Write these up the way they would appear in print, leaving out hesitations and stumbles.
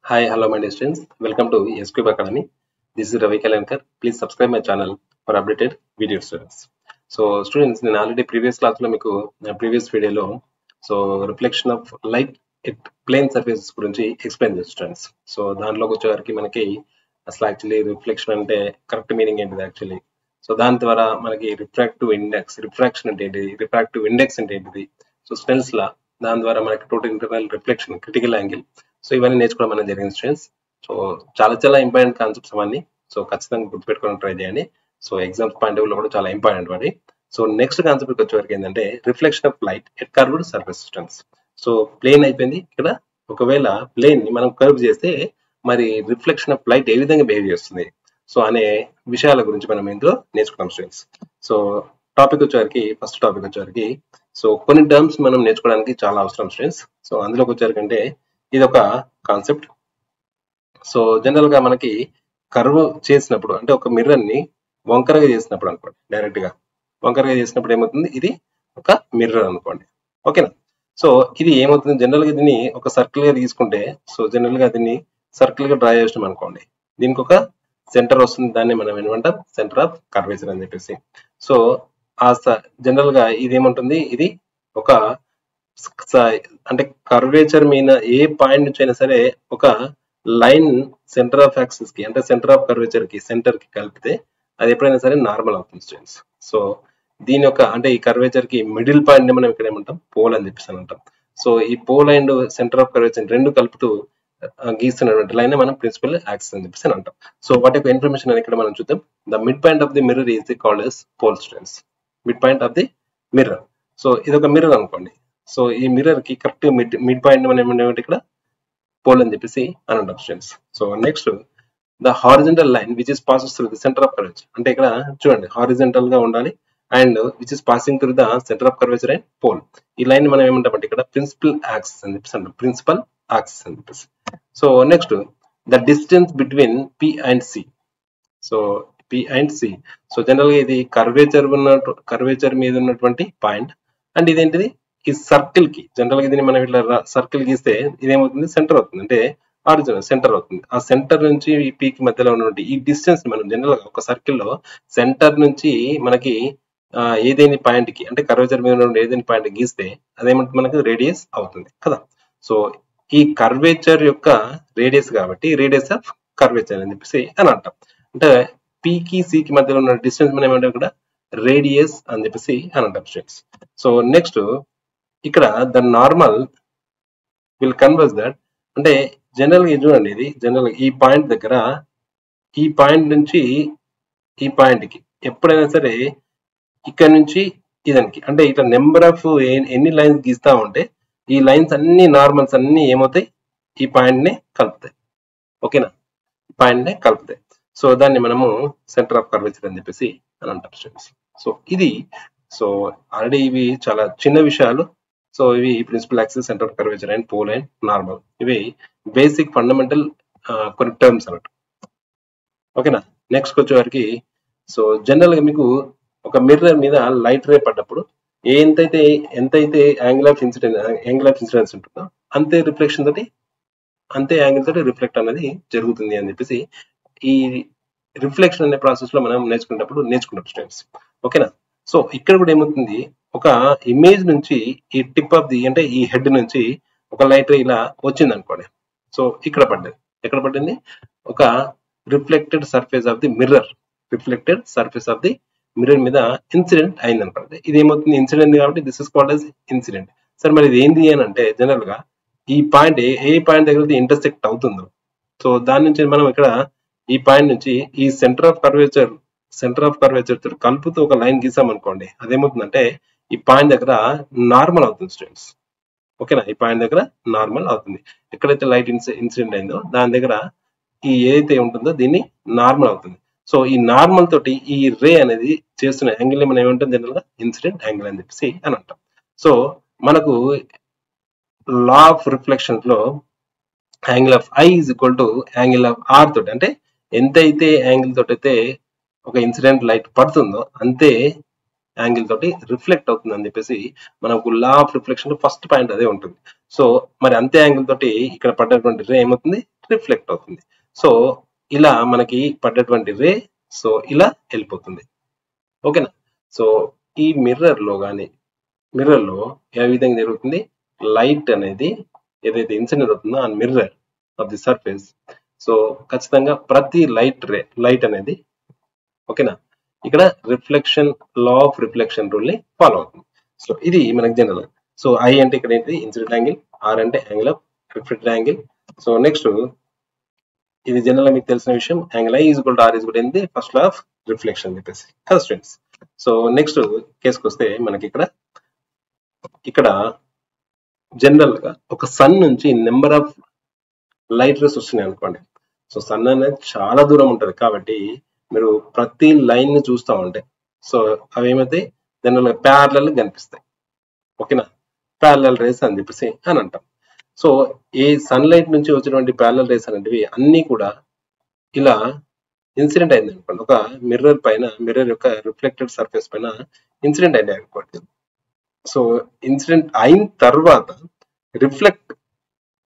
Hi, hello my dear students. Welcome to SQB Academy. This is Ravi Kalankar. Please subscribe my channel for updated video students. So students, నేను already previous class లో మీకు previous వీడియోలో reflection of light at plane surfaces గురించి explain చేస్తాను students. So దాంట్లోకి వచ్చేవారికి మనకి అసలు యాక్చువల్లీ రిఫ్లెక్షన్ అంటే కరెక్ట్ మీనింగ్ ఏంటిది యాక్చువల్లీ. సో దాని ద్వారా మనకి రిఫ్రాక్షన్ అంటే ఏంటిది, రిఫ్రాక్టివ్ ఇండెక్స్ అంటే ఏంటిది, సో స్నెల్స్ లా, దాని ద్వారా మనకి total internal reflection, critical angle, so ఇవన్నీ నేర్చుకోవడం అనేది జరిగింది స్టూడెంట్స్. సో చాలా ఇంపార్టెంట్ కాన్సెప్ట్స్ అవన్నీ. సో ఖచ్చితంగా గుర్తుపెట్టుకోవడం ట్రై చేయండి. సో ఎగ్జామ్స్ పాయింట్ ఆఫ్ వ్యూలో కూడా చాలా ఇంపార్టెంట్ వాడి. సో నెక్స్ట్ కాన్సెప్ట్ వచ్చేవరకు ఏంటంటే reflection of light at curved surface students. So plane అయిపోయింది ఇక్కడ. ఒకవేళ ప్లేన్ ని మనం కర్వ్ చేస్తే మరి రిఫ్లెక్షన్ ఆఫ్ లైట్ ఏ విధంగా బిహేవ్ చేస్తుంది సో అనే విషయాల గురించి మనం ఇందులో నేర్చుకున్నాం స్టూడెంట్స్. సో ఫస్ట్ టాపిక్ వచ్చేవరకు సో కొన్ని టర్మ్స్ మనం నేర్చుకోవడానికి చాలా అవసరం స్టూడెంట్స్. సో అందులోకి వచ్చేవరకంటే ఇది ఒక కాన్సెప్ట్. సో జనరల్ గా మనకి కర్వ్ చేసినప్పుడు అంటే ఒక మిర్రర్ ని వంకరగా చేసినప్పుడు అనుకోండి, డైరెక్ట్ గా వంకరగా చేసినప్పుడు ఏమవుతుంది, ఇది ఒక మిర్రర్ అనుకోండి, ఓకేనా. సో ఇది ఏమవుతుంది, జనరల్ గా దీన్ని ఒక సర్కిల్ గా తీసుకుంటే, సో జనరల్ గా దీన్ని సర్కిల్ గా డ్రా చేసినాం అనుకోండి, దీనికి ఒక సెంటర్ వస్తుంది, దాన్ని మనం ఏమంటాం, సెంటర్ ఆఫ్ కర్వేచర్ అని చెప్పేసి. సో ఆ జనరల్ గా ఇది ఏముంటుంది, ఇది ఒక అంటే కర్వేచర్ మీద ఏ పాయింట్ నుంచి అయినా సరే ఒక లైన్ సెంటర్ ఆఫ్ యాక్సిస్ కి అంటే సెంటర్ ఆఫ్ కర్వేచర్ కి సెంటర్ కి కలిపితే అది ఎప్పుడైనా సరే నార్మల్ అవుతుంది స్టూడెంట్స్. సో దీని యొక్క అంటే ఈ కర్వేచర్ కి మిడిల్ పాయింట్ ని మనం ఇక్కడ ఏమంటాం, పోల్ అని చెప్పేసి అంటాం. సో ఈ pole and centre of curvature రెండు కలుపుతూ గీస్తున్నటువంటి లైన్ మనం ప్రిన్సిపల్ యాక్సిస్ అని చెప్పేసి అంటాం. సో వాటి యొక్క ఇన్ఫర్మేషన్ అని ఇక్కడ మనం చూద్దాం. The mid point of the mirror is called as pole students. Mid point of the mirror. So ఇది ఒక మిర్రర్ అనుకోండి. సో ఈ మిర్రర్ కి కరెక్ట్ మిడ్ పాయింట్ మనం ఏమంటే ఇక్కడ పోల్ అని చెప్పేసి అని అంటాం students. So next the horizontal line which is passes through the centre of curvature. అంటే ఇక్కడ చూడండి హారిజంటల్ గా ఉండాలి and which is passing through the centre of curvature and pole. ఈ లైన్ మనం ఏమంటామంటే ఇక్కడ ప్రిన్సిపల్ యాక్సిస్ అని చెప్పేసి అంటాం, ప్రిన్సిపల్ యాక్సిస్ అని చెప్పేసి. So next the distance between P and C. So P and C, so general గా ఇది కర్వేచర్ మీద ఉన్నటువంటి పాయింట్ అండ్ ఇదేంటిది, ఈ సర్కిల్ కి జనరల్ గా దీన్ని మనం ఇట్లా సర్కిల్ గీస్తే ఇదేమవుతుంది, సెంటర్ అవుతుంది, అంటే ఆరిజినల్ సెంటర్ అవుతుంది. ఆ సెంటర్ నుంచి ఈ పీక్ మధ్యలో ఉన్నటువంటి ఈ డిస్టెన్స్ మనం జనరల్ గా ఒక సర్కిల్ లో సెంటర్ నుంచి మనకి ఏదైనా పాయింట్ కి అంటే కర్వేచర్ మీద ఉన్న ఏదైనా పాయింట్ గీస్తే అదేమంటుంది, మనకి రేడియస్ అవుతుంది కదా. సో ఈ కర్వేచర్ యొక్క రేడియస్ కాబట్టి రేడియస్ ఆఫ్ కర్వేచర్ అని చెప్పేసి అని అంటాం. అంటే పీకి సికి మధ్యలో ఉన్న డిస్టెన్స్ మనం ఏమంటాం ఇక్కడ రేడియస్ అని చెప్పేసి అని అంటాం స్టూడెంట్స్. సో నెక్స్ట్ ఇక్కడ the normal will converse that, అంటే జనరల్ గా చూడండి, ఇది జనరల్ ఈ పాయింట్ దగ్గర ఈ పాయింట్ నుంచి ఈ పాయింట్ కి ఎప్పుడైనా సరే ఇక్కడ నుంచి ఇదానికి అంటే ఇట్లా నెంబర్ ఆఫ్ ఎన్ని లైన్స్ గీస్తా ఉంటే ఈ లైన్స్ అన్ని నార్మల్స్ అన్ని ఏమవుతాయి, ఈ పాయింట్ ని కలుపుతాయి, ఓకేనా, పాయింట్ ని కలుపుతాయి. సో దాన్ని మనము సెంటర్ ఆఫ్ కర్వేచర్ అని చెప్పేసి అని అంటాం స్టూడెంట్స్. సో ఇది సో ఆల్రెడీ ఇవి చాలా చిన్న విషయాలు. సో ఇవి principal axis, centre of curvature and pole and normal, ఇవి బేసిక్ ఫండమెంటల్ కొన్ని టర్మ్స్ అన్నట్టు, ఓకేనా. నెక్స్ట్ వచ్చేవారికి సో జనరల్ గా మీకు ఒక మిర్రర్ మీద లైట్ రే పడ్డప్పుడు ఎంతైతే యాంగిల్ ఆఫ్ ఇన్సిడెన్స్ ఉంటుందో అంతే రిఫ్లెక్షన్ తోటి అంతే యాంగిల్ తోటి రిఫ్లెక్ట్ అనేది జరుగుతుంది అని చెప్పేసి ఈ రిఫ్లెక్షన్ అనే ప్రాసెస్ లో మనం నేర్చుకుంటాం స్టూడెంట్స్, ఓకేనా. సో ఇక్కడ కూడా ఏమవుతుంది, ఒక ఇమేజ్ నుంచి ఈ టిప్ ఆఫ్ ది అంటే ఈ హెడ్ నుంచి ఒక లైట్ ఇలా వచ్చింది అనుకోండి. సో ఇక్కడ పడ్డది, ఎక్కడ పడింది, ఒక reflected surface of the mirror మీద ఇన్సిడెంట్ అయింది అనుకోండి. ఇది ఏమవుతుంది, ఇన్సిడెంట్ కాబట్టి this is called as incident. సరే మరి ఇది ఏంది అని అంటే జనరల్ గా ఈ పాయింట్ ఏ పాయింట్ దగ్గర ఇంటర్సెక్ట్ అవుతుందో, సో దాని నుంచి మనం ఇక్కడ ఈ పాయింట్ నుంచి ఈ సెంటర్ ఆఫ్ కర్వేచర్ తో కలుపుతూ ఒక లైన్ గీసాం అనుకోండి, అదేమవుతుందంటే ఈ పాయింట్ దగ్గర నార్మల్ అవుతుంది స్టూడెంట్స్, ఓకేనా. ఈ పాయింట్ దగ్గర నార్మల్ అవుతుంది, ఎక్కడైతే లైట్ ఇన్సిడెంట్ అయిందో దాని దగ్గర ఈ ఏదైతే ఉంటుందో దీన్ని నార్మల్ అవుతుంది. సో ఈ నార్మల్ తోటి ఈ రే అనేది చేస్తున్న యాంగిల్ మనం ఏమంటాం, జనరల్ గా ఇన్సిడెంట్ యాంగిల్ అని చెప్పేసి అని అంటాం. సో మనకు లా ఆఫ్ రిఫ్లెక్షన్ లో angle of I is equal to angle of R తోటి, అంటే ఎంతైతే యాంగిల్ తోటి అయితే ఒక ఇన్సిడెంట్ లైట్ పడుతుందో అంతే యాంగిల్ తోటి రిఫ్లెక్ట్ అవుతుంది అని చెప్పేసి మనకు law of reflection first point అదే ఉంటుంది. సో మరి అంతే యాంగిల్ తోటి ఇక్కడ పడ్డటువంటి రే ఏమవుతుంది, రిఫ్లెక్ట్ అవుతుంది. సో ఇలా మనకి పడ్డటువంటి రే సో ఇలా వెళ్ళిపోతుంది. ఓకేనా? సో ఈ మిర్రర్ లో ఏ విధంగా జరుగుతుంది, లైట్ అనేది ఏదైతే ఇన్సిడెంట్ అవుతుందో ఆ mirror of the surface, so ఖచ్చితంగా ప్రతి లైట్ అనేది ఓకేనా ఇక్కడ reflection law of reflection rule ని ఫాలో అవుతుంది. సో ఇది మనకి జనరల్. సో ఐ అంటే ఇక్కడ ఏంటి ఇన్సిడెంట్ యాంగిల్, ఆర్ అంటే angle of reflected angle. So next ఇది జనరల్ మీకు తెలిసిన విషయం, angle I is equal to R is equal to first law of reflection అని చెప్పేసి కదా స్టూడెంట్స్. సో నెక్స్ట్ కేసుకి వస్తే మనకి ఇక్కడ జనరల్ గా ఒక సన్ నుంచి నెంబర్ ఆఫ్ లైట్ రేస్ వస్తున్నాయి అనుకోండి. సో సన్ అనేది చాలా దూరం ఉంటది కాబట్టి మీరు ప్రతి లైన్ ని చూస్తూ ఉంటే సో అవి ఏమైతే జనరల్ గా ప్యారలల్ కనిపిస్తాయి. ఓకేనా? ప్యారలల్ రేస్ అని చెప్పేసి అని అంటాం. సో ఈ సన్ లైట్ నుంచి వచ్చినటువంటి ప్యారలల్ రేస్ అనేటివి అన్ని కూడా ఇలా ఇన్సిడెంట్ అయింది అనుకోండి, ఒక మిర్రర్ యొక్క రిఫ్లెక్టెడ్ సర్ఫేస్ పైన ఇన్సిడెంట్ అయింది అనుకోండి. సో ఇన్సిడెంట్ అయిన తర్వాత రిఫ్లెక్ట్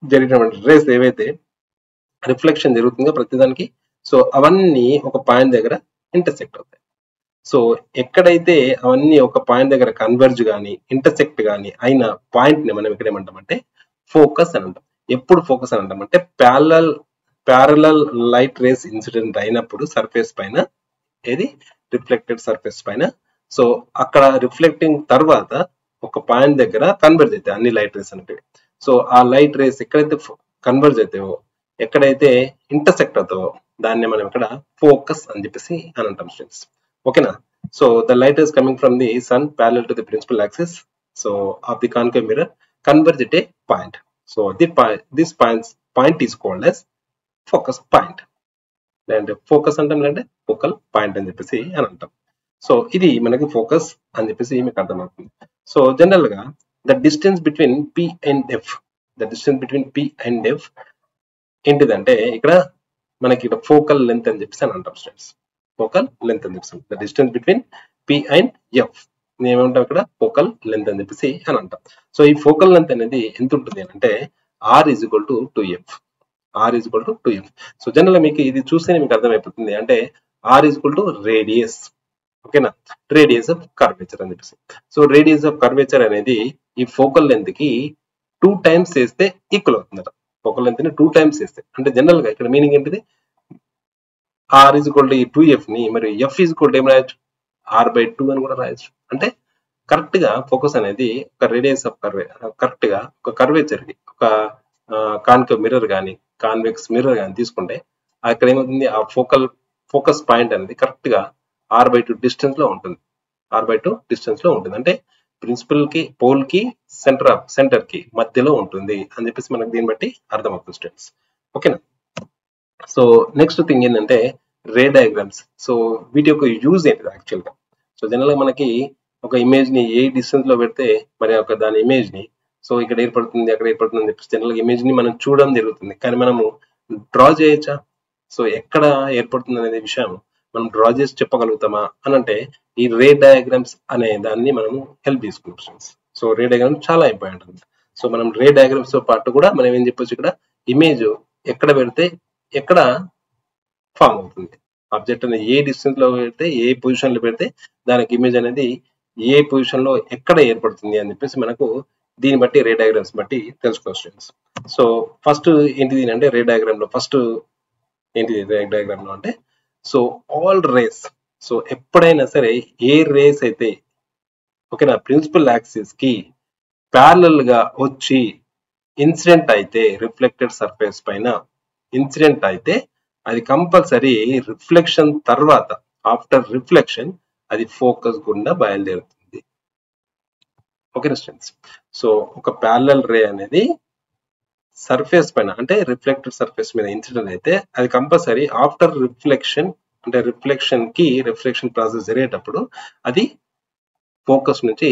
జరిగినటువంటి రేస్ ఏవైతే రిఫ్లెక్షన్ జరుగుతుందో ప్రతిదానికి, సో అవన్నీ ఒక పాయింట్ దగ్గర ఇంటర్సెక్ట్ అవుతాయి. సో ఎక్కడైతే అవన్నీ ఒక పాయింట్ దగ్గర కన్వర్జ్ కానీ ఇంటర్సెక్ట్ కానీ అయిన పాయింట్ ని మనం ఇక్కడ ఏమంటామంటే ఫోకస్ అని అంటాం. ఎప్పుడు ఫోకస్ అని అంటామంటే ప్యారలల్ లైట్ రేస్ ఇన్సిడెంట్ అయినప్పుడు సర్ఫేస్ పైన, ఏది రిఫ్లెక్టెడ్ సర్ఫేస్ పైన, సో అక్కడ రిఫ్లెక్టింగ్ తర్వాత ఒక పాయింట్ దగ్గర కన్వర్జ్ అవుతాయి అన్ని లైట్ రేస్ అనేవి. సో ఆ లైట్ రేస్ ఎక్కడైతే కన్వర్జ్ అవుతాయో, ఎక్కడైతే ఇంటర్సెక్ట్ అవుతావో దాన్ని మనం ఇక్కడ ఫోకస్ అని చెప్పేసి అని అంటాం స్టూడెంట్స్. ఓకేనా? So the light is coming from the sun parallel to the principal axis so of the concave mirror converge at a point. So this point is called as focus point. లేదంటే focus అంటాం, లేదంటే focal point అని చెప్పేసి అని అంటాం. So ఇది మనకి focus అని చెప్పేసి మీకు అర్థమవుతుంది. సో జనరల్ గా the distance between P and F ఏంటిదంటే ఇక్కడ మనకి ఇక్కడ ఫోకల్ లెంత్ అని చెప్పేసి అని అంటాం స్టూడెంట్స్. ఫోకల్ లెంత్ అని చెప్పేసి the distance between P and F ఏమంటాం ఇక్కడ ఫోకల్ లెంత్ అని చెప్పేసి అని అంటాం. సో ఈ ఫోకల్ లెంత్ అనేది ఎంత ఉంటుంది అంటే R is equal to 2f. So general మీకు ఇది చూస్తేనే మీకు అర్థమైపోతుంది, అంటే R is equal to radius. ఓకేనా? రేడియస్ ఆఫ్ కర్వేచర్ అని చెప్పేసి. సో రేడియస్ ఆఫ్ కర్వేచర్ అనేది ఈ ఫోకల్ లెంత్ కి 2 టైమ్స్ చేస్తే ఈక్వల్ అవుతుందట. ఫోకల్ లెంత్ ని 2 టైమ్స్ చేస్తే, అంటే జనరల్ గా ఇక్కడ మీనింగ్ ఏంటిది, ఆర్ ఈజ్ ఈక్వల్ టు ఈ 2f ని మరి ఎఫ్ ఈజ్ ఈక్వల్ టు ఏం రాయొచ్చు, r/2 అని కూడా రాయొచ్చు. అంటే కరెక్ట్ గా ఫోకస్ అనేది ఒక రేడియస్ ఆఫ్ కరెక్ట్ గా ఒక కర్వేచర్ కి, ఒక కాన్కేవ్ మిర్రర్ కానీ కాన్వెక్స్ మిర్రర్ కానీ తీసుకుంటే అక్కడ ఏమవుతుంది, ఆ ఫోకస్ పాయింట్ అనేది కరెక్ట్ గా r/2 డిస్టెన్స్ లో ఉంటుంది. అంటే ప్రిన్సిపల్ కి, పోల్ కి, సెంటర్ కి మధ్యలో ఉంటుంది అని చెప్పేసి మనకు దీన్ని బట్టి అర్థమవుతుంది స్టూడెంట్స్. ఓకేనా? సో నెక్స్ట్ థింగ్ ఏంటంటే రే డయాగ్రామ్స్. సో వీటి యొక్క యూజ్ ఏంటిది యాక్చువల్ గా. సో జనరల్ గా మనకి ఒక ఇమేజ్ ని ఏ డిస్టెన్స్ లో పెడితే మరి ఒక దాని ఇమేజ్ ని సో ఇక్కడ ఏర్పడుతుంది, అక్కడ ఏర్పడుతుంది అని చెప్పేసి జనరల్ గా ఇమేజ్ ని మనం చూడడం జరుగుతుంది. కానీ మనము డ్రా చేయొచ్చా? సో ఎక్కడ ఏర్పడుతుంది అనే విషయం మనం డ్రా చేసి చెప్పగలుగుతామా అని అంటే ఈ రే డయాగ్రామ్స్ అనే దాన్ని మనము హెల్ప్ తీసుకుంటాం. సో రే డయాగ్రామ్ చాలా ఇంపార్టెంట్. సో మనం రే డయాగ్రామ్స్ తో పాటు కూడా మనం ఏం చెప్పొచ్చు, ఇక్కడ ఇమేజ్ ఎక్కడ పెడితే ఎక్కడ ఫామ్ అవుతుంది, ఆబ్జెక్ట్ అనేది ఏ డిస్టెన్స్ లో పెడితే, ఏ పొజిషన్ లో పెడితే దానికి ఇమేజ్ అనేది ఏ పొజిషన్ లో ఎక్కడ ఏర్పడుతుంది అని చెప్పేసి మనకు దీన్ని బట్టి రే డయాగ్రామ్స్ బట్టి తెలుసుకోవచ్చు స్టూడెంట్స్. సో ఫస్ట్ ఏంటిది అంటే రే డయాగ్రామ్ లో ఫస్ట్ ఏంటిది రే డయాగ్రామ్ లో అంటే సో ఆల్ రేస్, సో ఎప్పుడైనా సరే ఏ రేస్ అయితే ఓకేనా ప్రిన్సిపల్ యాక్సిస్ కి ప్యారలల్ గా వచ్చి ఇన్సిడెంట్ అయితే రిఫ్లెక్టెడ్ సర్ఫేస్ పైన ఇన్సిడెంట్ అయితే అది కంపల్సరీ రిఫ్లెక్షన్ తర్వాత ఆఫ్టర్ రిఫ్లెక్షన్ అది ఫోకస్ గుండా బయలుదేరుతుంది. Okay students. సో ఒక ప్యారలల్ రే అనేది సర్ఫేస్ పైన అంటే రిఫ్లెక్టెడ్ సర్ఫేస్ మీద ఇన్సిడెంట్ అయితే అది కంపల్సరీ ఆఫ్టర్ రిఫ్లెక్షన్, అంటే రిఫ్లెక్షన్ ప్రాసెస్ జరిగేటప్పుడు అది ఫోకస్ నుంచి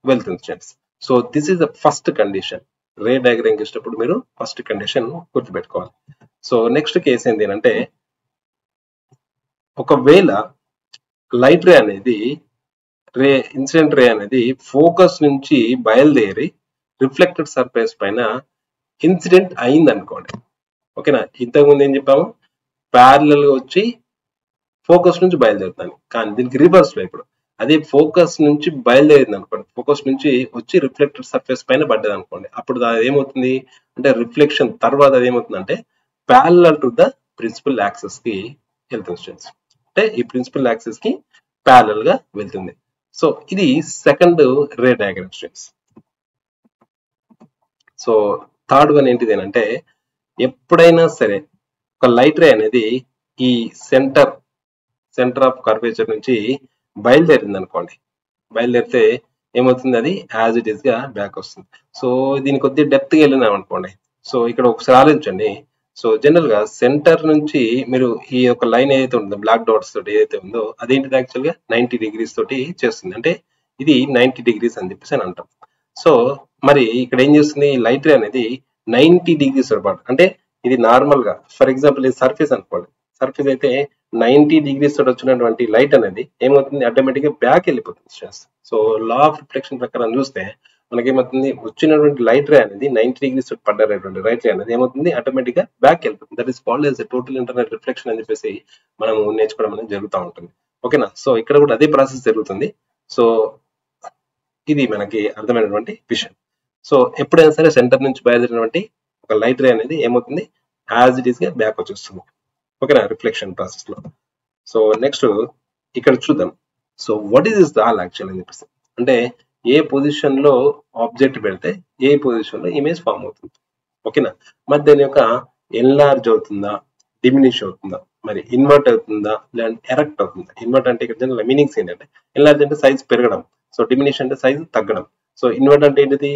వెళ్తుంది students. So this is the first condition. Ray diagram ఇచ్చినప్పుడు మీరు ఫస్ట్ కండిషన్ గుర్తుపెట్టుకోవాలి. సో నెక్స్ట్ కేసు ఏంటి అంటే ఒకవేళ లైట్ రే అనేది ఇన్సిడెంట్ రే అనేది ఫోకస్ నుంచి బయలుదేరి రిఫ్లెక్టెడ్ సర్ఫేస్ పైన ఇన్సిడెంట్ అయింది అనుకోండి. ఓకేనా. ఇంతకుముందు ఏం చెప్పాము, ప్యారలల్ గా వచ్చి ఫోకస్ నుంచి బయలుదేరుతాను, కానీ దీనికి రివర్స్ లో ఇప్పుడు అదే ఫోకస్ నుంచి బయలుదేరింది అనుకోండి, ఫోకస్ నుంచి వచ్చి రిఫ్లెక్టర్ సర్ఫేస్ పైన పడ్డది అనుకోండి, అప్పుడు అది ఏమవుతుంది అంటే రిఫ్లెక్షన్ తర్వాత అది ఏమవుతుంది అంటే parallel to the principal axis కి వెళ్తుంది స్టూడెంట్స్. అంటే ఈ ప్రిన్సిపల్ యాక్సెస్ కి ప్యారలల్ గా వెళ్తుంది. సో ఇది సెకండ్ రే diagram students. So third one ఏంటిది అంటే, ఎప్పుడైనా సరే ఒక లైట్ రే అనేది ఈ సెంటర్ ఆఫ్ కర్వేచర్ నుంచి బయలుదేరింది అనుకోండి, బయలుదేరితే ఏమవుతుంది, అది యాజ్ ఇట్ ఈస్ గా బ్యాక్ వస్తుంది. సో దీని కొద్దిగా డెప్త్ గా వెళ్ళినాం అనుకోండి. సో ఇక్కడ ఒకసారి ఆలోచించండి. సో జనరల్ గా సెంటర్ నుంచి మీరు ఈ యొక్క లైన్ ఏదైతే ఉందో బ్లాక్ డాట్స్ తోటి ఏదైతే ఉందో అదేంటిది యాక్చువల్ గా 90 డిగ్రీస్ తోటి చేస్తుంది, అంటే ఇది 90 డిగ్రీస్ అని చెప్పేసి అని అంటాం. సో మరి ఇక్కడ ఏం చేస్తుంది, లైట్ రే అనేది 90 డిగ్రీస్ పాటు, అంటే ఇది నార్మల్ గా ఫర్ ఎగ్జాంపుల్ ఇది సర్ఫేస్ అనుకోండి, సర్ఫేస్ అయితే 90 డిగ్రీస్ తోటి వచ్చినటువంటి లైట్ అనేది ఏమవుతుంది, ఆటోమేటిక్ గా బ్యాక్ వెళ్ళిపోతుంది. సో లా ఆఫ్ రిఫ్లెక్షన్ ప్రకారం చూస్తే మనకేమవుతుంది, వచ్చినటువంటి లైట్ రే అనేది 90 డిగ్రీస్ తోటి పడ్డటువంటి లైట్ రే అనేది ఏమవుతుంది, ఆటోమేటిక్ గా బ్యాక్ వెళ్ళిపోతుంది. That is called as total internal reflection అని చెప్పేసి మనం నేర్చుకోవడం అనేది జరుగుతూ ఉంటుంది. ఓకేనా. సో ఇక్కడ కూడా అదే ప్రాసెస్ జరుగుతుంది. సో ఇది మనకి అర్థమైనటువంటి విషయం. సో ఎప్పుడైనా సరే సెంటర్ నుంచి బయలుదేరినటువంటి ఒక లైట్ రే అనేది ఏమవుతుంది, యాజ్ ఇట్ ఈస్ గా బ్యాక్ వచ్చేస్తుంది. ఓకేనా, రిఫ్లెక్షన్ ప్రాసెస్ లో. సో నెక్స్ట్ ఇక్కడ చూద్దాం. So what is this dal actual అని చెప్పేసి, అంటే ఏ పొజిషన్ లో ఆబ్జెక్ట్ పెడితే ఏ పొజిషన్ లో ఇమేజ్ ఫామ్ అవుతుంది. ఓకేనా. మరి దాని యొక్క ఎన్లార్జ్ అవుతుందా, డిమినిష్ అవుతుందా, మరి ఇన్వర్ట్ అవుతుందా, లేదంటే ఎరెక్ట్ అవుతుందా. ఇన్వర్ట్ అంటే ఇక్కడ జనరల్ మీనింగ్స్ ఏంటంటే, ఎన్లార్జ్ అంటే సైజ్ పెరగడం, సో డిమినిష్ అంటే సైజ్ తగ్గడం. సో ఇన్వర్ట్ అంటే ఏంటిది,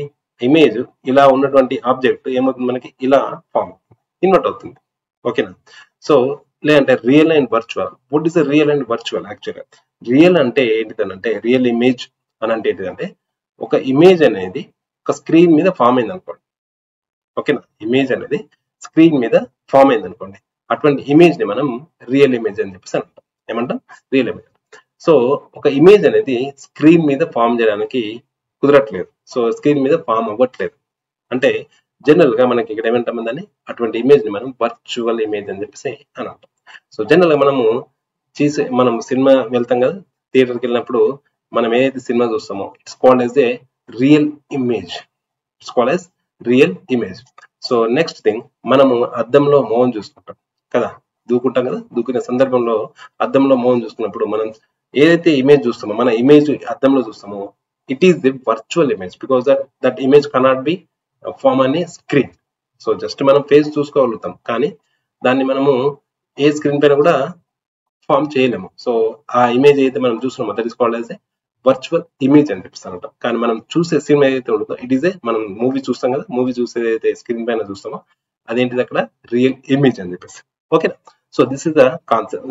ఇమేజ్ ఇలా ఉన్నటువంటి ఆబ్జెక్ట్ ఏమవుతుంది మనకి ఇలా ఫామ్ ఇన్వర్ట్ అవుతుంది. ఓకేనా. సో లేదంటే real and virtual. What is real and virtual యాక్చువల్గా. రియల్ అంటే ఏంటిదనంటే, రియల్ ఇమేజ్ అని అంటే ఏంటిదంటే, ఒక ఇమేజ్ అనేది ఒక స్క్రీన్ మీద ఫామ్ అయింది అనుకోండి. ఓకేనా, ఇమేజ్ అనేది స్క్రీన్ మీద ఫామ్ అయింది అనుకోండి, అటువంటి ఇమేజ్ ని మనం రియల్ ఇమేజ్ అని చెప్పేసి అంటాం. ఏమంటాం, రియల్ ఇమేజ్. సో ఒక ఇమేజ్ అనేది స్క్రీన్ మీద ఫామ్ చేయడానికి కుదరట్లేదు, సో స్క్రీన్ మీద ఫామ్ అవ్వట్లేదు అంటే జనరల్ గా మనకి ఇక్కడ ఏమంటాం దాన్ని, అటువంటి ఇమేజ్ ని మనం వర్చువల్ ఇమేజ్ అని చెప్పేసి అని అంటాం. సో జనరల్ గా మనం సినిమా వెళ్తాం కదా, థియేటర్కి వెళ్ళినప్పుడు మనం ఏదైతే సినిమా చూస్తామో it's called as A real image. It's called as real image. So next thing, మనము అద్దంలో మోహన్ చూసుకుంటాం కదా, దూకుంటాం కదా, దూకునే సందర్భంలో అద్దంలో మోహన్ చూసుకున్నప్పుడు మనం ఏదైతే ఇమేజ్ చూస్తామో, మన ఇమేజ్ అద్దంలో చూస్తామో it is the virtual image, because that image cannot be form అనే స్క్రీన్. సో జస్ట్ మనం ఫేస్ చూసుకోగలుగుతాం, కానీ దాన్ని మనము ఏ స్క్రీన్ పైన కూడా ఫామ్ చేయలేము. సో ఆ ఇమేజ్ అయితే మనం చూస్తున్నామో that is called as a virtual image అని చెప్తాను. కానీ మనం చూసే సినిమా ఏదైతే ఉంటుందో ఇట్ ఈస్ ఏ, మనం మూవీ చూస్తాం కదా, మూవీ చూసేదైతే స్క్రీన్ పైన చూస్తామో అదేంటిది అక్కడ రియల్ ఇమేజ్ అని చెప్పేసి. ఓకేనా. So this is the concept,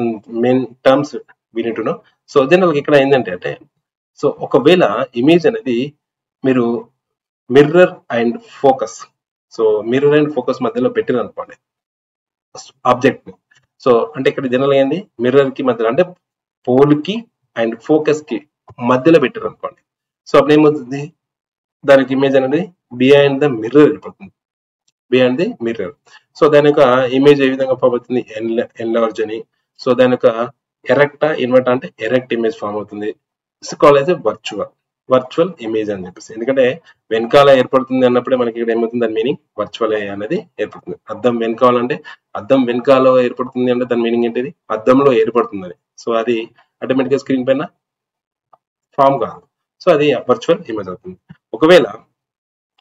main terms we need to know. So general ఇక్కడ ఏంటంటే అంటే, సో ఒకవేళ ఇమేజ్ అనేది మీరు mirror and focus, so mirror and focus మధ్యలో పెట్టిన అనుకోండి ఆబ్జెక్ట్ ని. సో అంటే ఇక్కడ జనరల్ ఏంది, మిర్రర్ కి మధ్యలో అంటే పోల్ కి అండ్ ఫోకస్ కి మధ్యలో పెట్టారు అనుకోండి. సో అప్పుడు ఏమవుతుంది, దానికి ఇమేజ్ అనేది బిహైండ్ ద మిర్రర్ వెళ్ళిపోతుంది, బిహైండ్ ది మిర్రర్. సో దాని యొక్క ఇమేజ్ ఏ విధంగా ఫామ్ అవుతుంది, ఎన్లార్జ్ అని. సో దాని యొక్క ఎరెక్ట్ ఇన్వర్ట్ అంటే ఎరెక్ట్ ఇమేజ్ ఫామ్ అవుతుంది. కాల్డ్ యాజ్ వర్చువల్ ఇమేజ్ అని చెప్పేసి. ఎందుకంటే వెనకాల ఏర్పడుతుంది అన్నప్పుడే మనకి ఇక్కడ ఏమవుతుంది, దాని మీనింగ్ వర్చువల్ అనేది ఏర్పడుతుంది. అద్దం వెనకాల అంటే అద్దం వెనకాల ఏర్పడుతుంది అంటే దాని మీనింగ్ ఏంటిది, అద్దంలో ఏర్పడుతుంది అని. సో అది ఆటోమేటిక్ గా స్క్రీన్ పైన ఫామ్ కాదు, సో అది వర్చువల్ ఇమేజ్ అవుతుంది. ఒకవేళ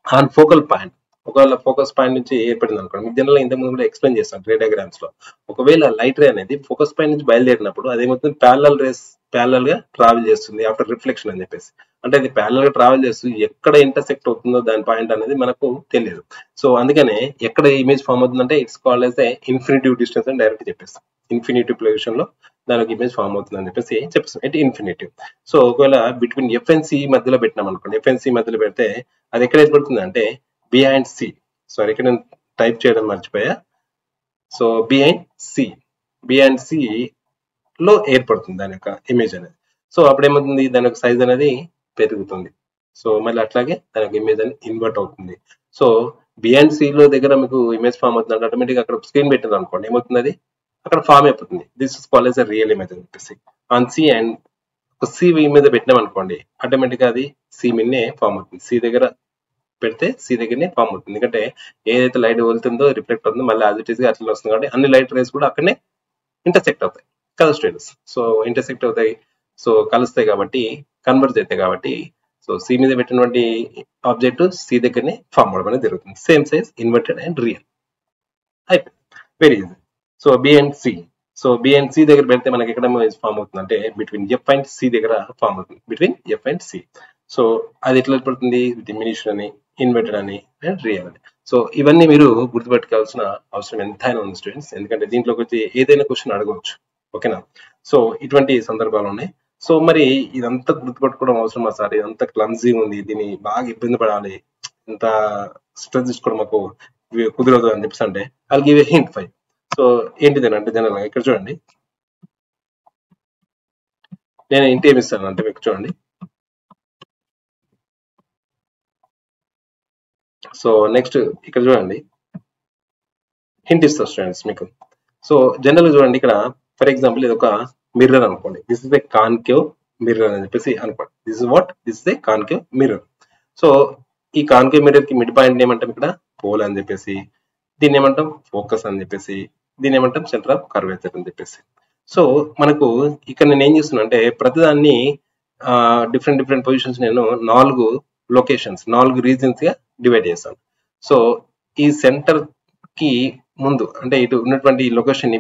ఆన్ ఫోకల్ పాయింట్, ఒకవేళ ఫోకస్ పాయింట్ నుంచి ఏర్పడింది అనుకోండి, మీకు జనరల్ ఇంతకు ముందు కూడా ఎక్స్ప్లెయిన్ చేస్తాను రే డయాగ్రామ్స్ లో. ఒకవేళ లైట్ రే అనేది ఫోకస్ పాయింట్ నుంచి బయలుదేరినప్పుడు అదేమవుతుంది, ప్యారలల్ గా ట్రావెల్ చేస్తుంది ఆఫ్టర్ రిఫ్లెక్షన్ అని చెప్పేసి. అంటే అది ప్యారలల్ గా ట్రావెల్ చేస్తూ ఎక్కడ ఇంటర్సెక్ట్ అవుతుందో దాని పాయింట్ అనేది మనకు తెలియదు. సో అందుకనే ఎక్కడ ఇమేజ్ ఫామ్ అవుతుందంటే it's called as A infinitive distance అని డైరెక్ట్ చెప్పేస్తాం. ఇన్ఫినిటివ్ పొజిషన్ లో దానికి ఇమేజ్ ఫామ్ అవుతుంది అని చెప్పేసి చెప్పేస్తాం, అంటే ఇన్ఫినిటివ్. సో ఒకవేళ బిట్వీన్ ఎఫ్ఎన్సి మధ్యలో పెట్టినాం అనుకోండి, ఎఫ్ఎన్సి మధ్యలో పెడితే అది ఎక్కడ ఏర్పడుతుంది అంటే బిహైండ్ సి. సారీ ఇక్కడ నేను టైప్ చేయడం మర్చిపోయా. సో బిహైండ్ సి లో ఏర్పడుతుంది దాని యొక్క ఇమేజ్ అనేది. సో అప్పుడు ఏమవుతుంది, దాని యొక్క సైజ్ అనేది పెరుగుతుంది. సో మళ్ళీ అట్లాగే దాని యొక్క ఇమేజ్ అనేది ఇన్వర్ట్ అవుతుంది. సో బి అండ్ సి లో దగ్గర మీకు ఇమేజ్ ఫామ్ అవుతుంది అంటే ఆటోమేటిక్ అక్కడ స్క్రీన్ పెట్టారు అనుకోండి, ఏమవుతుంది అది అక్కడ ఫామ్ అయిపోతుంది. This is called S real image అని చెప్పేసి. ఆన్ సి అండ్ సి మీద పెట్టినాం అనుకోండి, ఆటోమేటిక్ గా అది సి మీదనే ఫామ్ అవుతుంది. సి దగ్గర పెడితే సి దగ్గరనే ఫామ్ అవుతుంది. ఎందుకంటే ఏదైతే లైట్ వెళ్తుందో రిఫ్లెక్ట్ అవుతుందో మళ్ళీ యాజ్ ఇట్ ఈస్ గా అట్లా వస్తుంది కాబట్టి అన్ని లైట్ రేస్ కూడా అక్కడనే ఇంటర్సెక్ట్ అవుతాయి కదా స్టూడెంట్స్. సో ఇంటర్సెక్ట్ అవుతాయి, సో కలుస్తాయి కాబట్టి కన్వర్జ్ అవుతాయి కాబట్టి సో సి మీద పెట్టినటువంటి ఆబ్జెక్ట్ సి దగ్గరనే ఫామ్ అవడం అనేది జరుగుతుంది. Same size inverted and real అయిపోయింది, very easy. So B and C, so B and C దగ్గర పెడితే మనకి ఎక్కడ ఫామ్ అవుతుంది అంటే బిట్వీన్ ఎఫ్ అండ్ సి దగ్గర ఫామ్ అవుతుంది, between F and C. So అది ఎట్లా పడుతుంది, డిమినిషన్ అని, ఇన్వర్టెడ్ అని అండ్ రియల్ అని. సో ఇవన్నీ మీరు గుర్తుపెట్టుకోవాల్సిన అవసరం ఎంతైనా ఉంది స్టూడెంట్స్, ఎందుకంటే దీంట్లోకి వచ్చి ఏదైనా క్వశ్చన్ అడగవచ్చు. ఓకేనా, సో ఇటువంటి సందర్భాలు ఉన్నాయి. సో మరి ఇదంతా గుర్తుపెట్టుకోవడం అవసరమా సార్, ఇదంతా క్లమ్జీ ఉంది, దీన్ని బాగా ఇబ్బంది పడాలి, ఇంత స్ట్రెస్ తీసుకోవడం మాకు కుదరదు అని చెప్పేసి అంటే I give a hint 5. So ఏంటిదని అంటే జనరల్ గా ఇక్కడ చూడండి, నేను ఇంటి ఏమి ఇస్తాను అంటే మీకు చూడండి. సో నెక్స్ట్ ఇక్కడ చూడండి, హింట్ ఇస్తా స్టూడెంట్స్ మీకు. సో జనరల్ చూడండి, ఇక్కడ ఫర్ ఎగ్జాంపుల్ ఇది ఒక మిర్రర్ అనుకోండి, this is a concave mirror అని చెప్పేసి అనుకోండి. This is what, this is a concave mirror. So ఈ కాన్కేవ్ మిర్రర్ కి మిడ్ పాయింట్ ఏమంటాం ఇక్కడ పోల్ అని చెప్పేసి, దీన్ని ఏమంటాం ఫోకస్ అని చెప్పేసి, దీన్ని ఏమంటాం సెంటర్ ఆఫ్ కర్వేచర్ అని చెప్పేసి. సో మనకు ఇక్కడ నేను ఏం చేస్తున్నా అంటే ప్రతిదాన్ని డిఫరెంట్ డిఫరెంట్ పొజిషన్స్ నేను 4 లొకేషన్స్ 4 రీజన్స్ గా డివైడ్ చేస్తాను. సో ఈ సెంటర్ కి ముందు అంటే ఇటు ఉన్నటువంటి లొకేషన్ ని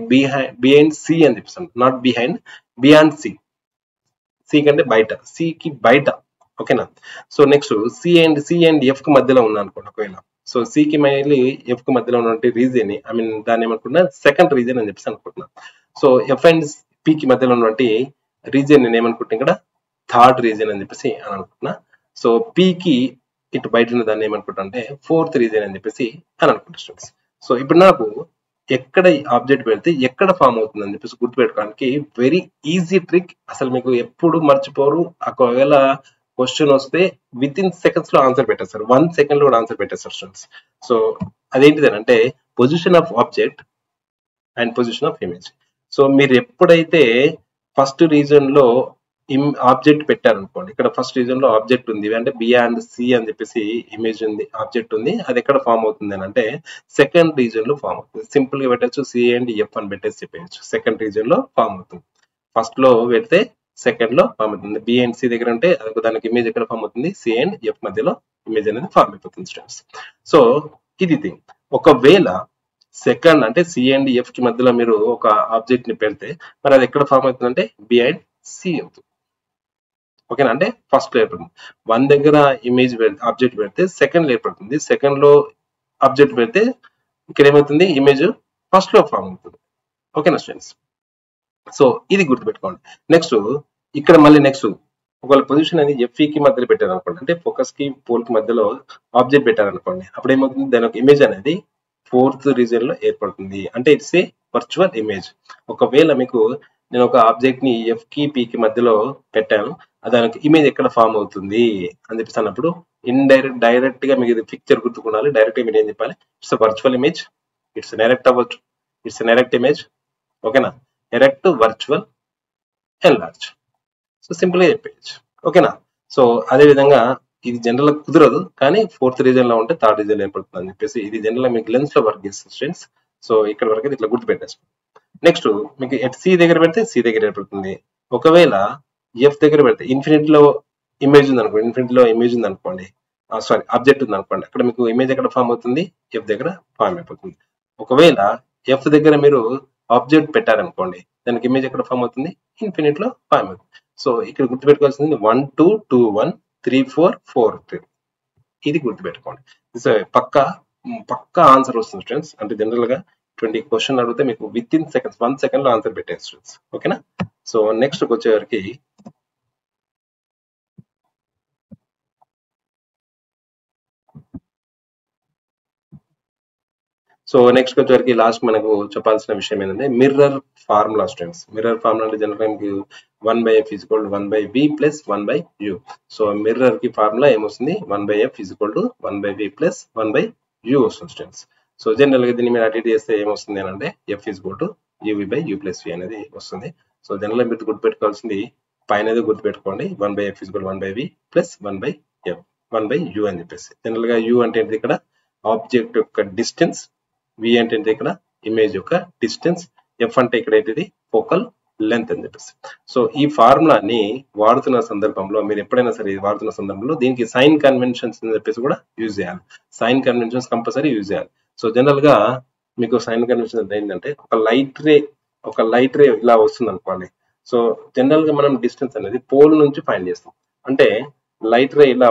బిహైండ్ సి అని చెప్తాను, not behind, beyond C. C కంటే బయట, సి కి బయట. ఓకేనా, so next C and F కి మధ్యలో ఉన్నా అనుకోండి ఒకవేళ. సో సి కి మళ్ళీ ఎఫ్ కి మధ్యలో ఉన్నటువంటి రీజన్ ని, ఐ మీన్ దాన్ని ఏమనుకుంటున్నా సెకండ్ రీజన్ అని చెప్పేసి అనుకుంటున్నా. సో ఎఫ్ అండ్ పి కి మధ్యలో ఉన్నటువంటి రీజన్ నేను ఏమనుకుంటున్నా ఇక్కడ థర్డ్ రీజన్ అని చెప్పేసి అని అనుకుంటున్నా. సో పి కి ఇటు బయట ఉన్న దాన్ని ఏమనుకుంటా అంటే ఫోర్త్ రీజన్ అని చెప్పేసి అని అనుకుంటా స్టూడెంట్స్. సో ఇప్పుడు నాకు ఎక్కడ ఆబ్జెక్ట్ పెడితే ఎక్కడ ఫామ్ అవుతుంది అని చెప్పేసి గుర్తుపెట్టుకోవడానికి వెరీ ఈజీ ట్రిక్, అసలు మీకు ఎప్పుడు మర్చిపోరు. ఒకవేళ క్వశ్చన్ వస్తే విత్ ఇన్ సెకండ్స్ లో ఆన్సర్ పెట్టేస్తారు, 1 సెకండ్ లో కూడా ఆన్సర్ పెట్టేస్తారు స్టూడెంట్స్. సో అదేంటిది అంటే position of object and position of image. So మీరు ఎప్పుడైతే ఫస్ట్ రీజన్ లో ఆబ్జెక్ట్ పెట్టారనుకోండి, ఇక్కడ ఫస్ట్ రీజన్ లో ఆబ్జెక్ట్ ఉంది అంటే బి అండ్ సి అని చెప్పేసి ఇమేజ్ ఉంది, ఆబ్జెక్ట్ ఉంది, అది ఎక్కడ ఫామ్ అవుతుంది అని అంటే సెకండ్ రీజన్ లో ఫామ్ అవుతుంది. సింపుల్ గా పెట్టచ్చు, సి అండ్ ఎఫ్ అని పెట్టేసి చెప్పేయచ్చు, సెకండ్ రీజన్ లో ఫామ్ అవుతుంది. ఫస్ట్ లో పెడితే సెకండ్ లో ఫామ్ అవుతుంది. బి అండ్ సి దగ్గర అంటే దానికి ఇమేజ్ ఎక్కడ ఫామ్ అవుతుంది, సి అండ్ ఎఫ్ మధ్యలో ఇమేజ్ అనేది ఫామ్ అయిపోతుంది స్టూడెంట్స్. సో ఇది థింగ్. ఒకవేళ సెకండ్ అంటే సి అండ్ ఎఫ్ కి మధ్యలో మీరు ఒక ఆబ్జెక్ట్ ని పెడితే మరి అది ఎక్కడ ఫామ్ అవుతుంది అంటే బి అండ్ సి అవుతుంది. ఓకేనా, అంటే ఫస్ట్ లో ఏర్పడుతుంది. 1 దగ్గర ఇమేజ్ ఆబ్జెక్ట్ పెడితే సెకండ్ లో ఏర్పడుతుంది, సెకండ్ లో ఆబ్జెక్ట్ పెడితే ఇక్కడ ఏమవుతుంది ఇమేజ్ ఫస్ట్ లో ఫామ్ అవుతుంది. ఓకేనా స్టూడెంట్స్, సో ఇది గుర్తుపెట్టుకోండి. నెక్స్ట్ ఇక్కడ మళ్ళీ నెక్స్ట్ ఒకవేళ పొజిషన్ అనేది ఎఫ్ఈ కి మధ్యలో పెట్టారు అనుకోండి, అంటే ఫోకస్ కి పోల్ కి మధ్యలో ఆబ్జెక్ట్ పెట్టారనుకోండి, అప్పుడు ఏమవుతుంది దాని ఒక ఇమేజ్ అనేది ఫోర్త్ రీజన్ లో ఏర్పడుతుంది, అంటే ఇట్స్ ఏ వర్చువల్ ఇమేజ్. ఒకవేళ మీకు నేను ఒక ఆబ్జెక్ట్ ని ఎఫ్ కి పి కి మధ్యలో పెట్టాను, దానికి ఇమేజ్ ఎక్కడ ఫామ్ అవుతుంది అని చెప్పేసి అన్నప్పుడు డైరెక్ట్ గా మీకు ఇది పిక్చర్ గుర్తుకుండాలి. డైరెక్ట్ గా మీరు ఏం చెప్పాలి, it's virtual image, it's direct అవ్వచ్చు, ఇట్స్ డైరెక్ట్ ఇమేజ్. ఓకేనా, direct, virtual, enlarge. So simple గా చెప్పేయచ్చు. ఓకేనా, సో అదే విధంగా ఇది జనరల్ కుదరదు, కానీ ఫోర్త్ రీజన్ లో ఉంటే థర్డ్ రీజన్ ఏర్పడుతుంది అని చెప్పేసి ఇది జనరల్ మీకు లెన్స్ లో వర్క్ చేస్తుంది స్టూడెంట్స్. సో ఇక్కడ వరకు ఇట్లా గుర్తు పెట్టేస్తాం. నెక్స్ట్ మీకు ఎట్ సి దగ్గర పెడితే సి దగ్గర ఏర్పడుతుంది. ఒకవేళ ఎఫ్ దగ్గర పెడితే ఇన్ఫినిటీ లో ఇమేజ్ ఉంది అనుకోండి, ఇన్ఫినిటీ లో ఇమేజ్ ఉంది అనుకోండి, సారీ ఆబ్జెక్ట్ ఉంది అనుకోండి, అక్కడ మీకు ఇమేజ్ ఎక్కడ ఫామ్ అవుతుంది, ఎఫ్ దగ్గర ఫామ్ అయిపోతుంది. ఒకవేళ ఎఫ్ దగ్గర మీరు ఆబ్జెక్ట్ పెట్టారనుకోండి, దానికి ఇమేజ్ ఎక్కడ ఫామ్ అవుతుంది, ఇన్ఫినిట్ లో ఫామ్ అవుతుంది. సో ఇక్కడ గుర్తుపెట్టుకోవాల్సింది 1 2 2 1 3 4 4 3, ఇది గుర్తుపెట్టుకోండి. సో పక్కా ఆన్సర్ వస్తుంది స్టూడెంట్స్. అంటే జనరల్ గా 20 క్వశ్చన్ అడిగితే మీకు విత్ ఇన్ సెకండ్స్ 1 సెకండ్ లో ఆన్సర్ పెట్టే స్టూడెంట్స్. ఓకేనా, సో నెక్స్ట్ వచ్చేవరకు సో నెక్స్ట్ వచ్చేవరకు లాస్ట్ మనకు చెప్పాల్సిన విషయం ఏంటంటే mirror formula students. Mirror formula అంటే జనరల్ గా 1/f = 1/v + 1/u. So mirror కి ఫార్ములా ఏమొస్తుంది, 1/f = 1/v + 1/u u వస్తుంది స్టూడెంట్స్. సో జనరల్గా దీన్ని మీరు అటు ఇటు చేస్తే ఏమొస్తుంది అని అంటే F is go to uv by u plus v అనేది వస్తుంది. సో జనరల్గా మీరు గుర్తుపెట్టుకోవాల్సింది పైన గుర్తుపెట్టుకోండి 1 by F is go 1 by v plus 1 by f 1 by u అని చెప్పేసి. జనరల్గా u అంటే ఏంటి ఇక్కడ ఆబ్జెక్ట్ యొక్క డిస్టెన్స్, v అంటే ఏంటి ఇక్కడ ఇమేజ్ యొక్క డిస్టెన్స్, f అంటే ఇక్కడ ఏంటిది ఫోకల్ లెంత్ అని చెప్పేసి. సో ఈ ఫార్ములాని వాడుతున్న సందర్భంలో మీరు ఎప్పుడైనా సరే వాడుతున్న సందర్భంలో దీనికి సైన్ కన్వెన్షన్స్ అని చెప్పేసి కూడా యూజ్ చేయాలి. సైన్ కన్వెన్షన్స్ కంపల్సరీ యూజ్ చేయాలి. సో జనరల్ గా మీకు సైన్ కన్వెన్షన్ అంటే ఏంటంటే ఒక లైట్ రే ఇలా వస్తుంది అనుకోండి. సో జనరల్ గా మనం డిస్టెన్స్ అనేది పోల్ నుంచి ఫైండ్ చేస్తాం. అంటే లైట్ రే ఇలా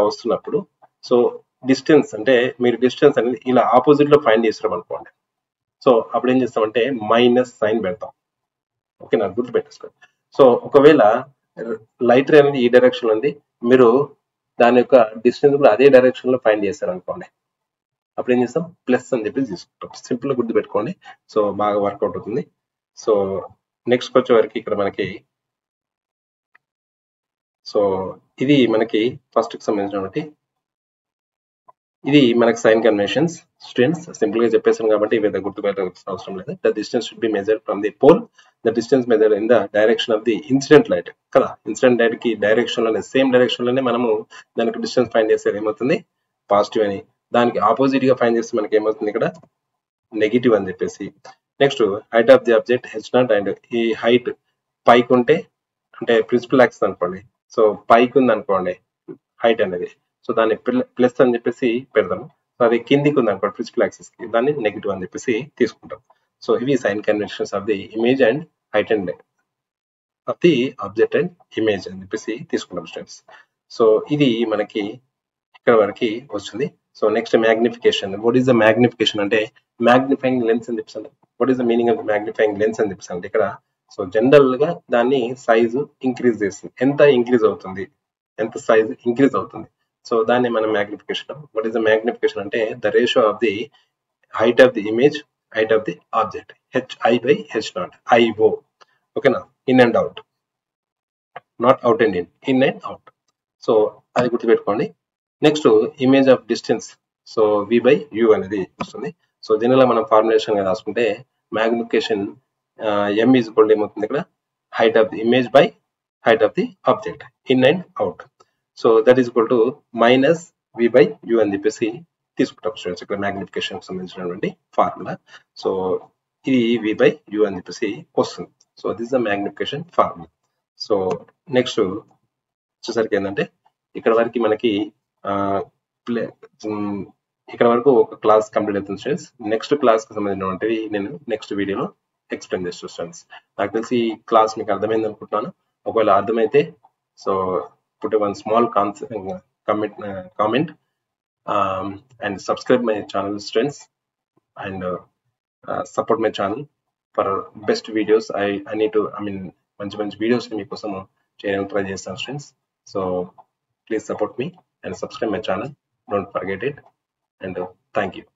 వస్తున్నప్పుడు సో డిస్టెన్స్ అంటే మీరు డిస్టెన్స్ అనేది ఇలా ఆపోజిట్ లో ఫైండ్ చేస్తాం అనుకోండి. సో అప్పుడు ఏం చేస్తామంటే మైనస్ సైన్ పెడతాం. ఓకే, నాకు గుర్తు పెట్టేసుకోండి. సో ఒకవేళ లైట్ రే అనేది ఈ డైరెక్షన్ ఉంది, మీరు దాని యొక్క డిస్టెన్స్ కూడా అదే డైరెక్షన్ లో ఫైండ్ చేస్తారు అనుకోండి. అప్పుడు ఏం చేస్తాం ప్లస్ అని చెప్పి తీసుకుంటాం. సింపుల్ గా గుర్తు పెట్టుకోండి. సో బాగా వర్కౌట్ అవుతుంది. సో నెక్స్ట్ వచ్చే వరకు ఇక్కడ మనకి సో ఇది మనకి ఫస్ట్ కి సంబంధించినటువంటి ఇది మనకి సైన్ కన్వెన్షన్స్ స్టూడెంట్స్. సింపుల్ గా చెప్పేసాను కాబట్టి ఇవి గుర్తుపెట్టాల్సిన అవసరం లేదు. The distance should be measured from the pole, the distance measured in the direction of the incident light కదా. ఇన్సిడెంట్ లైట్ కి డైరెక్షన్ లోనే సేమ్ డైరెక్షన్ లోనే మనము దానికి డిస్టెన్స్ ఫైండ్ చేస్తే ఏమవుతుంది పాజిటివ్ అని, దానికి ఆపోజిట్ గా ఫైండ్ చేస్తే మనకి ఏమవుతుంది ఇక్కడ నెగిటివ్ అని చెప్పేసి. Next height of the object h0 and ఈ హైట్ పైకి ఉంటే అంటే ప్రిన్సిపల్ యాక్సిస్ అనుకోండి. సో పైకి ఉంది అనుకోండి హైట్ అనేది, సో దాన్ని ప్లస్ అని చెప్పేసి పెడతాము. సో అది కిందికి ఉంది అనుకోండి ప్రిన్సిపల్ యాక్సిస్ కి, దాన్ని నెగిటివ్ అని చెప్పేసి తీసుకుంటాం. సో ఇవి sign conventions of the image and height and of the object and image అని చెప్పేసి తీసుకుంటాం స్టూడెంట్స్. సో ఇది మనకి ఇక్కడ వరకు వస్తుంది. So next magnification. What is the magnification అంటే మ్యాగ్నిఫైయింగ్ లెన్స్ అని చెప్పేసి. What is the meaning of magnifying lens అని చెప్పేసి అంటే ఇక్కడ సో జనరల్ గా దాన్ని సైజు ఇంక్రీజ్ చేస్తుంది. ఎంత సైజు ఇంక్రీజ్ అవుతుంది. సో దాన్ని మనం magnification. What is the magnification అంటే the ratio of the height of the image, height of the object, hi by h0 IO. ఓకేనా, in and out, not out and in and out. So అది గుర్తుపెట్టుకోండి. Next image of distance, so v by u అనేది వస్తుంది. So దీనిలో మనం formulation గా రాసుకుంటే magnification m is equal ఏమవుతుంది ఇక్కడ height of the image by height of the object in and out. So that is equal to minus v by u అని చెప్పేసి తీసుకుంటాం స్టూడెంట్స్ ఇక్కడ మ్యాగ్నిఫికేషన్ సంబంధించినటువంటి ఫార్ములా. సో ఇది v by u అని చెప్పేసి వస్తుంది. So this the magnification formula. So next వచ్చేసరికి ఏంటంటే ఇక్కడ వరకు మనకి ఇక్కడ వరకు ఒక క్లాస్ కంప్లీట్ అవుతుంది స్టూడెంట్స్. నెక్స్ట్ క్లాస్ కి సంబంధించినటువంటివి నేను నెక్స్ట్ వీడియోలో ఎక్స్ప్లెయిన్ చేస్తాను స్టూడెంట్స్. నాకు తెలిసి ఈ క్లాస్ మీకు అర్థమైంది అనుకుంటున్నాను. ఒకవేళ అర్థమైతే so put one small comment and subscribe my channel students, and support my channel for best videos. I need to మంచి videos మీకోసం చేయడానికి ట్రై చేస్తాను students. So please support me and subscribe my channel, don't forget it, and thank you.